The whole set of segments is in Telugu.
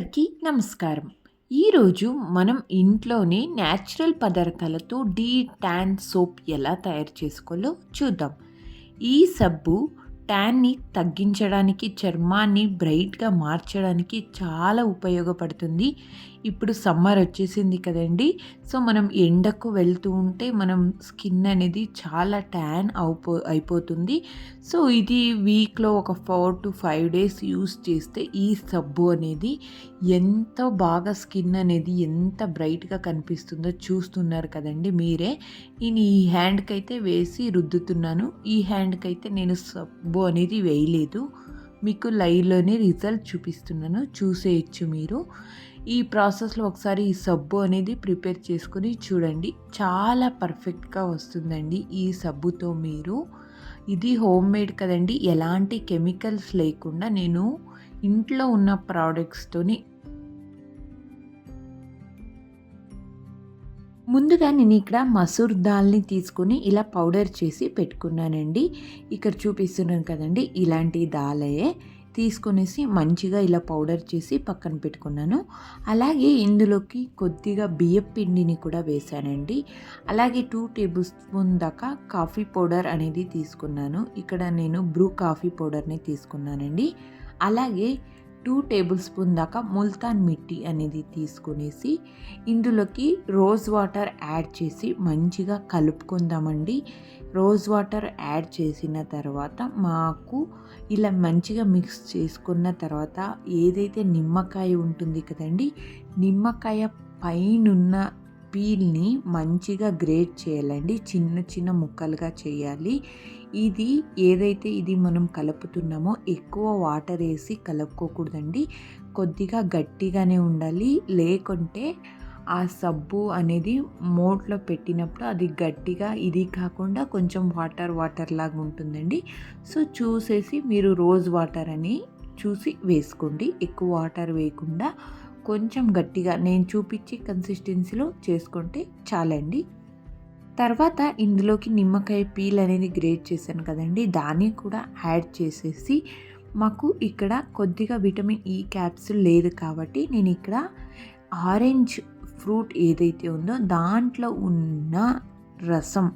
అందరికీ నమస్కారం. ఈరోజు మనం ఇంట్లోనే న్యాచురల్ పదార్థాలతో డీ ట్యాన్ సోప్ ఎలా తయారు చేసుకోవాలో చూద్దాం. ఈ సబ్బు ట్యాన్ని తగ్గించడానికి, చర్మాన్ని బ్రైట్గా మార్చడానికి చాలా ఉపయోగపడుతుంది. ఇప్పుడు సమ్మర్ వచ్చేసింది కదండి. సో మనం ఎండకు వెళ్తూ ఉంటే మనం స్కిన్ అనేది చాలా ట్యాన్ అయిపోతుంది. సో ఇది వీక్లో ఒక 4 to 5 days యూస్ చేస్తే ఈ సబ్బు అనేది ఎంతో బాగా స్కిన్ అనేది ఎంత బ్రైట్గా కనిపిస్తుందో చూస్తున్నారు కదండి మీరే. నేను ఈ హ్యాండ్కి అయితే వేసి రుద్దుతున్నాను. ఈ హ్యాండ్కి అయితే నేను సబ్బు అనేది వేయలేదు. మీకు లైవ్లోనే రిజల్ట్ చూపిస్తున్నాను, చూసేయచ్చు మీరు. ఈ ప్రాసెస్లో ఒకసారి ఈ సబ్బు అనేది ప్రిపేర్ చేసుకొని చూడండి, చాలా పర్ఫెక్ట్గా వస్తుందండి ఈ సబ్బుతో. మీరు ఇది హోమ్ మేడ్ కదండి, ఎలాంటి కెమికల్స్ లేకుండా నేను ఇంట్లో ఉన్న ప్రోడక్ట్స్తోని. ముందుగా నేను ఇక్కడ మసూర్ దాల్ని తీసుకొని ఇలా పౌడర్ చేసి పెట్టుకున్నానండి. ఇక్కడ చూపిస్తున్నాను కదండి, ఇలాంటి దాలే తీసుకొనేసి మంచిగా ఇలా పౌడర్ చేసి పక్కన పెట్టుకున్నాను. అలాగే ఇందులోకి కొద్దిగా బియ్యం పిండిని కూడా వేసానండి. అలాగే 2 tablespoon దాకా కాఫీ పౌడర్ అనేది తీసుకున్నాను. ఇక్కడ నేను బ్రూ కాఫీ పౌడర్ని తీసుకున్నానండి. అలాగే 2 tablespoon దాకా ముల్తాన్ మిట్టి అనేది తీసుకునేసి ఇందులోకి రోజ్ వాటర్ యాడ్ చేసి మంచిగా కలుపుకుందామండి. రోజ్ వాటర్ యాడ్ చేసిన తర్వాత మాకు ఇలా మంచిగా మిక్స్ చేసుకున్న తర్వాత ఏదైతే నిమ్మకాయ ఉంటుంది కదండి, నిమ్మకాయ పైనున్న పీల్ని మంచిగా గ్రేట్ చేయాలండి, చిన్న చిన్న ముక్కలుగా చేయాలి. ఇది మనం కలుపుతున్నామో ఎక్కువ వాటర్ వేసి కలుపుకోకూడదండి, కొద్దిగా గట్టిగానే ఉండాలి. లేకుంటే ఆ సబ్బు అనేది మోట్లో పెట్టినప్పుడు అది గట్టిగా ఇది కాకుండా కొంచెం వాటర్ లాగా ఉంటుందండి. సో చూసేసి మీరు రోజ్ వాటర్ అని చూసి వేసుకోండి, ఎక్కువ వాటర్ వేయకుండా కొంచెం గట్టిగా నేను చూపించే కన్సిస్టెన్సీలో చేసుకుంటే చాలండి. తర్వాత ఇందులోకి నిమ్మకాయ పీల్ అనేది గ్రేట్ చేశాను కదండి, దాన్ని కూడా యాడ్ చేసేసి మాకు ఇక్కడ కొద్దిగా విటమిన్ ఈ క్యాప్సూల్ లేదు కాబట్టి నేను ఇక్కడ ఆరెంజ్ ఫ్రూట్ ఏదైతే ఉందో దాంట్లో ఉన్న రసం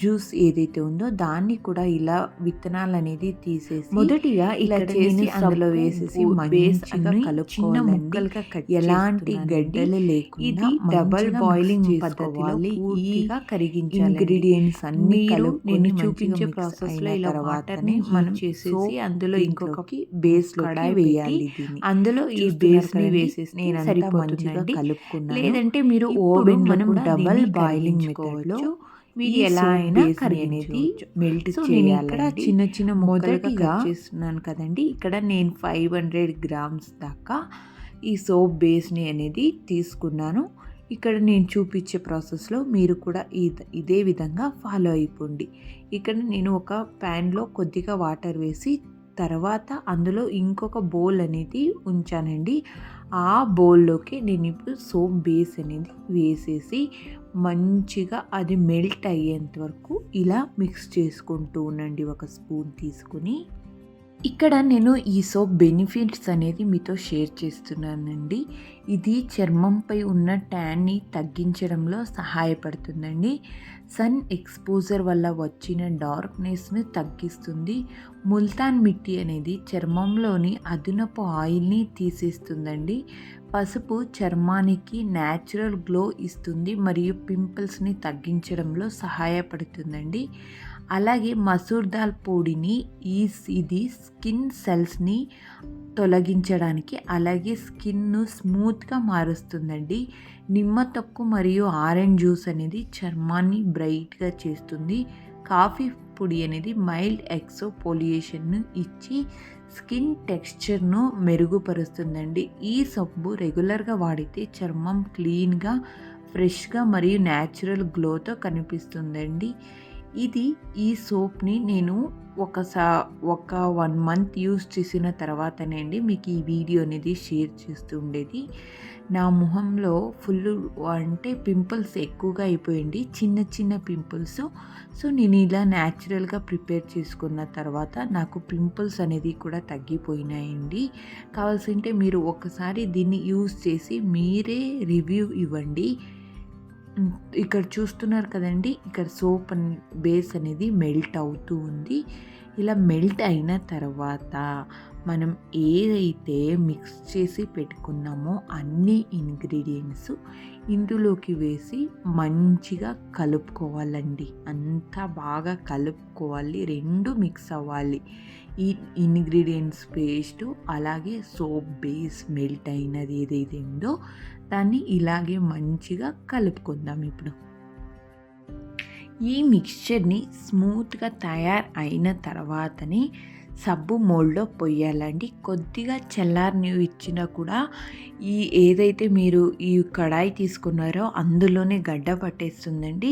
జ్యూస్ ఏదైతే ఉందో దాన్ని కూడా ఇలా విత్తనాలు అనేది తీసేసి మొదటిగా ఇలా చేసి అందులో వేసేసి మంచిగా కలుపుకోవాలండి. ఎలాంటి గడ్డలు లేకుండా ఇది డబల్ బాయిలింగ్ పద్ధతిలో పూర్తిగా కరిగించాలి. ఇంగ్రీడియంట్స్ అన్ని నేను చూపించే ప్రాసెస్ లో ఇలా వాటర్ని మనం చేసేసి అందులో ఇంకొక బేస్ కడాయి వేయాలి. అందులో ఈ బేస్ ని వేసేసి నేను సరిపోతుందండి. కలుపుకున్నాను. లేదంటే మీరు ఓవెన్ మనం డబల్ బాయిలింగ్ మెథడ్ లో మీరు ఎలా అయినా కర్రీ అనేది మెల్ట్ చేయాలి. ఇక్కడ చిన్న చిన్న మొదటిగా చేస్తున్నాను కదండి, ఇక్కడ నేను 500 grams దాకా ఈ సోప్ బేస్ని అనేది తీసుకున్నాను. ఇక్కడ నేను చూపించే ప్రాసెస్లో మీరు కూడా ఇదే విధంగా ఫాలో అయిపోండి. ఇక్కడ నేను ఒక ప్యాన్లో కొద్దిగా వాటర్ వేసి తర్వాత అందులో ఇంకొక బౌల్ అనేది ఉంచానండి. ఆ బౌల్లోకి నేను ఇప్పుడు సోప్ బేస్ అనేది వేసేసి మంచిగా అది మెల్ట్ అయ్యేంత వరకు ఇలా మిక్స్ చేసుకుంటూ ఉండండి, ఒక స్పూన్ తీసుకుని. ఇక్కడ నేను ఈ సోప్ బెనిఫిట్స్ అనేది మీతో షేర్ చేస్తున్నానండి. ఇది చర్మంపై ఉన్న ట్యాన్ని తగ్గించడంలో సహాయపడుతుందండి. సన్ ఎక్స్పోజర్ వల్ల వచ్చిన డార్క్నెస్ని తగ్గిస్తుంది. ముల్తాన్ మిట్టి అనేది చర్మంలోని అదనపు ఆయిల్ని తీసేస్తుందండి. పసుపు చర్మానికి న్యాచురల్ గ్లో ఇస్తుంది మరియు పింపుల్స్ని తగ్గించడంలో సహాయపడుతుందండి. అలాగే మసూర్ దాల్ పొడిని ఇది స్కిన్ సెల్స్ని తొలగించడానికి, అలాగే స్కిన్ను స్మూత్గా మారుస్తుందండి. నిమ్మ తొక్కు మరియు ఆరెంజ్ జ్యూస్ అనేది చర్మాన్ని బ్రైట్గా చేస్తుంది. కాఫీ పొడి అనేది మైల్డ్ ఎక్సోపోలియేషన్ను ఇచ్చి స్కిన్ టెక్స్చర్ను మెరుగుపరుస్తుందండి. ఈ సబ్బు రెగ్యులర్గా వాడితే చర్మం క్లీన్గా, ఫ్రెష్గా మరియు న్యాచురల్ గ్లోతో కనిపిస్తుందండి. ఈ సోప్ని నేను ఒక 1 మంత్ యూస్ చేసిన తర్వాతనే అండి మీకు ఈ వీడియో అనేది షేర్ చేస్తూ ఉండేది. నా మొహంలో ఫుల్ అంటే పింపుల్స్ ఎక్కువగా అయిపోయింది, చిన్న చిన్న పింపుల్స్. సో నేను ఇలా న్యాచురల్గా ప్రిపేర్ చేసుకున్న తర్వాత నాకు పింపుల్స్ అనేది కూడా తగ్గిపోయినాయండి. కావాల్సింటే మీరు ఒకసారి దీన్ని యూస్ చేసి మీరే రివ్యూ ఇవ్వండి. ఇక్కడ చూస్తున్నారు కదండి, ఇక్కడ సోప్ బేస్ అనేది మెల్ట్ అవుతూ ఉంది. ఇలా మెల్ట్ అయిన తర్వాత మనం ఏదైతే మిక్స్ చేసి పెట్టుకున్నామో అన్ని ఇంగ్రీడియంట్స్ ఇందులోకి వేసి మంచిగా కలుపుకోవాలండి. అంతా బాగా కలుపుకోవాలి, రెండు మిక్స్ అవ్వాలి. ఈ ఇంగ్రీడియంట్స్ పేస్టు అలాగే సోప్ బేస్ మెల్ట్ అయినది ఏదైతే ఉందో దాన్ని ఇలాగే మంచిగా కలుపుకుందాం. ఇప్పుడు ఈ మిక్స్చర్ని స్మూత్గా అయిన తర్వాతనే సబ్బు మోల్డ్లో పొయ్యాలండి. కొద్దిగా చల్లారనివి ఇచ్చినా కూడా ఏదైతే మీరు ఈ కడాయి తీసుకున్నారో అందులోనే గడ్డ పట్టేస్తుందండి.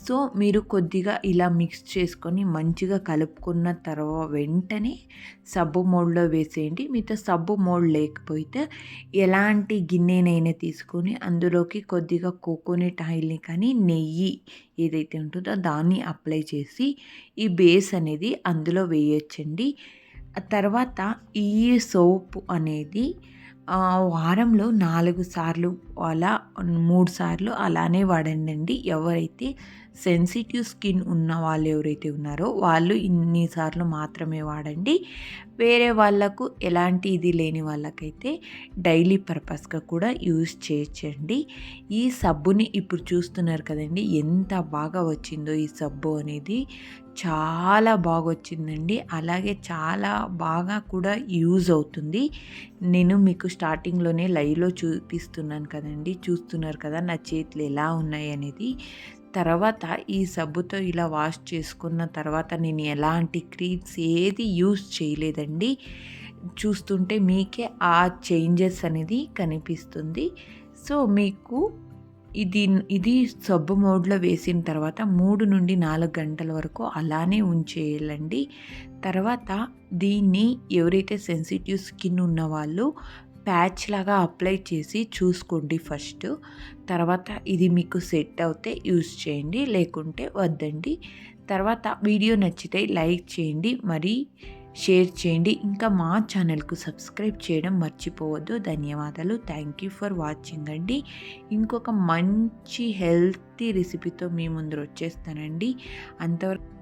సో మీరు కొద్దిగా ఇలా మిక్స్ చేసుకొని మంచిగా కలుపుకున్న వెంటనే సబ్బు మోల్డ్లో వేసేయండి. మీతో సబ్బు మోల్డ్ లేకపోతే ఎలాంటి గిన్నెనైనా తీసుకొని అందులోకి కొద్దిగా కోకోనట్ ఆయిల్ని కానీ నెయ్యి ఏదైతే ఉంటుందో దాన్ని అప్లై చేసి ఈ బేస్ అనేది అందులో వేయొచ్చండి. తర్వాత ఈ సోప్ అనేది వారంలో 4 సార్లు అలా 3 సార్లు అలానే వాడండి. ఎవరైతే సెన్సిటివ్ స్కిన్ ఉన్న వాళ్ళు ఎవరైతే ఉన్నారో వాళ్ళు ఇన్ని సార్లు మాత్రమే వాడండి. వేరే వాళ్ళకు ఎలాంటి ఇది లేని వాళ్ళకైతే డైలీ పర్పస్గా కూడా యూజ్ చేయొచ్చండి. ఈ సబ్బుని ఇప్పుడు చూస్తున్నారు కదండి, ఎంత బాగా వచ్చిందో ఈ సబ్బు అనేది. చాలా బాగా వచ్చిందండి. అలాగే చాలా బాగా కూడా యూజ్ అవుతుంది. నేను మీకు స్టార్టింగ్లోనే లైవ్లో చూపిస్తున్నాను కదండి, చూస్తున్నారు కదా నా చేతులు ఎలా ఉన్నాయి అనేది. తర్వాత ఈ సబ్బుతో ఇలా వాష్ చేసుకున్న తర్వాత నేను ఎలాంటి క్రీమ్స్ ఏది యూజ్ చేయలేదండి. చూస్తుంటే మీకే ఆ చేంజెస్ అనేది కనిపిస్తుంది. సో మీకు ఇది సబ్బు మోడ్లో వేసిన తర్వాత 3 నుండి 4 గంటల వరకు అలానే ఉంచేయాలండి. తర్వాత దీన్ని ఎవరైతే సెన్సిటివ్ స్కిన్ ఉన్నవాళ్ళు ప్యాచ్ లాగా అప్లై చేసి చూసుకోండి ఫస్ట్. తర్వాత ఇది మీకు సెట్ అవుతే యూజ్ చేయండి, లేకుంటే వద్దండి. తర్వాత వీడియో నచ్చితే లైక్ చేయండి, మరి షేర్ చేయండి. ఇంకా మా ఛానల్కు సబ్స్క్రైబ్ చేయడం మర్చిపోవద్దు. ధన్యవాదాలు. థ్యాంక్ యూ ఫర్ వాచింగ్ అండి. ఇంకొక మంచి హెల్తీ రెసిపీతో మీ ముందు వచ్చేస్తానండి. అంతవరకు